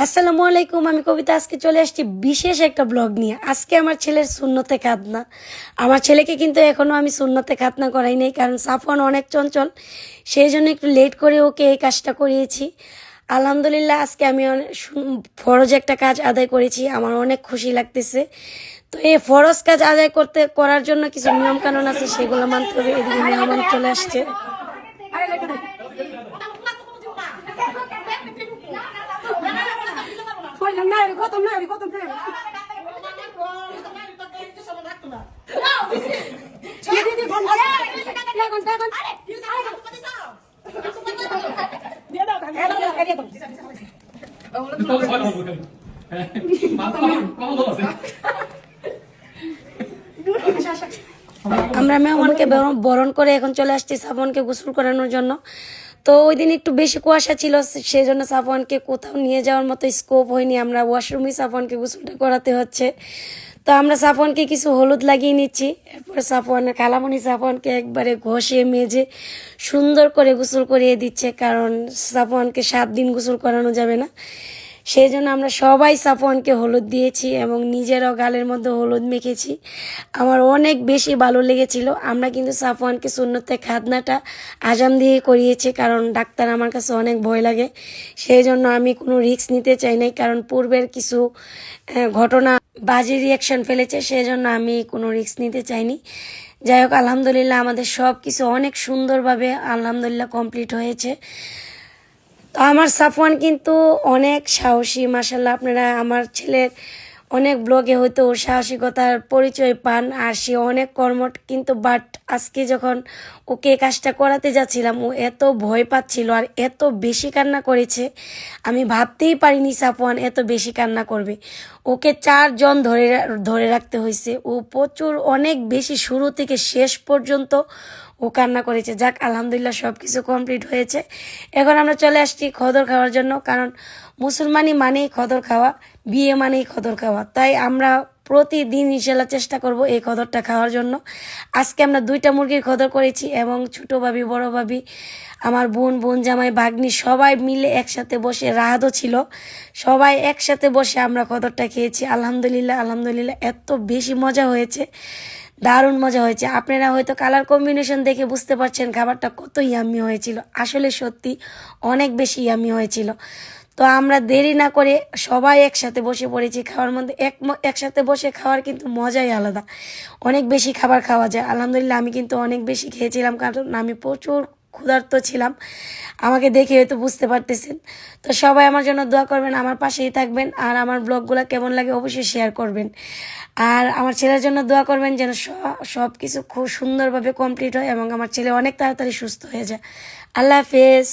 আসসালামু আলাইকুম, আমি কবিতা। আজকে চলে আসছি বিশেষ একটা ব্লগ নিয়ে। আজকে আমার ছেলের সুন্নতে খাতনা। আমার ছেলেকে কিন্তু এখনও আমি সুন্নতে খাতনা করাই নাই, কারণ সাফওয়ান অনেক চঞ্চল, সেই জন্য একটু লেট করে ওকে এই কাজটা করিয়েছি। আলহামদুলিল্লাহ, আজকে আমি ফরজ একটা কাজ আদায় করেছি, আমার অনেক খুশি লাগতেছে। তো এই ফরজ কাজ আদায় করার জন্য কিছু নিয়ম কানুন আছে, সেগুলো মানতে হবে। এদিকে মেহমান চলে আসছে। আমরা মেহমানকে বরণ করে এখন চলে আসছি সাফওয়ানকে গোসল করানোর জন্য। তো ওই দিন একটু বেশি কুয়াশা ছিল, সেই জন্য সাফওয়ানকে কোথাও নিয়ে যাওয়ার মতো স্কোপ হয়নি। আমরা ওয়াশরুমে সাফওয়ানকে গোসলটা করাতে হচ্ছে। তো আমরা সাফওয়ানকে কিছু হলুদ লাগিয়ে নিচ্ছি। এরপর সাফওয়ানের কালামণি সাফওয়ানকে একবারে ঘষে মেজে সুন্দর করে গোসল করিয়ে দিচ্ছে, কারণ সাফওয়ানকে 7 দিন গোসল করানো যাবে না। সেই জন্য আমরা সবাই সাফওয়ানকে হলুদ দিয়েছি এবং নিজেরাও গালের মধ্যে হলুদ মেখেছি। আমার অনেক বেশি ভালো লেগেছিল। আমরা কিন্তু সাফওয়ানকে সুন্নতে খাতনাটা আজান দিয়ে করিয়েছি, কারণ ডাক্তার আমার কাছে অনেক ভয় লাগে। সেই জন্য আমি কোনো রিস্ক নিতে চাই নাই, কারণ পূর্বের কিছু ঘটনা বাজে রিয়াকশন ফেলেছে, সেই জন্য আমি কোনো রিস্ক নিতে চাইনি। যাই হোক, আলহামদুলিল্লাহ আমাদের সব কিছু অনেক সুন্দরভাবে আলহামদুলিল্লাহ কমপ্লিট হয়েছে। তো আমার সাফওয়ান কিন্তু অনেক সাহসী, মাশাল্লাহ। আপনারা আমার ছেলের অনেক ব্লগে হয়তো ওর সাহসিকতার পরিচয় পান, আর সে অনেক কর্মঠ। কিন্তু বাট আজকে যখন ওকে কাজটা করাতে যাচ্ছিলাম, ও এত ভয় পাচ্ছিল আর এত বেশি কান্না করেছে, আমি ভাবতেই পারিনি সাফওয়ান এত বেশি কান্না করবে। ওকে 4 জন ধরে রাখতে হয়েছে। ও প্রচুর অনেক বেশি, শুরু থেকে শেষ পর্যন্ত ও কান্না করেছে। যাক, আলহামদুলিল্লাহ সব কিছু কমপ্লিট হয়েছে। এখন আমরা চলে আসছি খদর খাওয়ার জন্য, কারণ মুসলমানি মানেই খদর খাওয়া, বিয়ে মানেই খদর খাওয়া। তাই আমরা প্রতিদিন ইনশাল্লাহ চেষ্টা করব এই খদরটা খাওয়ার জন্য। আজকে আমরা 2টা মুরগির খদর করেছি এবং ছোটো ভাবি, বড় ভাবি, আমার বোন জামাই, ভাগ্নি সবাই মিলে একসাথে বসে, রাহাতও ছিল, সবাই একসাথে বসে আমরা খদরটা খেয়েছি। আলহামদুলিল্লাহ এত বেশি মজা হয়েছে, দারুণ মজা হয়েছে। আপনারা হয়তো কালার কম্বিনেশন দেখে বুঝতে পারছেন খাবারটা কত ইয়াম্মি হয়েছিল। আসলে সত্যি অনেক বেশি ইয়াম্মি হয়েছিল। তো আমরা দেরি না করে সবাই একসাথে বসে পড়েছি খাওয়ার মধ্যে। একসাথে বসে খাওয়ার কিন্তু মজাই আলাদা, অনেক বেশি খাবার খাওয়া যায়। আলহামদুলিল্লাহ আমি কিন্তু অনেক বেশি খেয়েছিলাম, কারণ আমি প্রচুর ক্ষুধার্ত ছিলাম। আমাকে দেখে হয়তো বুঝতে পারতেছেন। তো সবাই আমার জন্য দোয়া করবেন, আমার পাশেই থাকবেন, আর আমার ব্লগগুলো কেমন লাগে অবশ্যই শেয়ার করবেন। আর আমার ছেলের জন্য দোয়া করবেন যেন সব কিছু খুব সুন্দরভাবে কমপ্লিট হয় এবং আমার ছেলে অনেক তাড়াতাড়ি সুস্থ হয়ে যায়। আল্লাহ হাফেজ।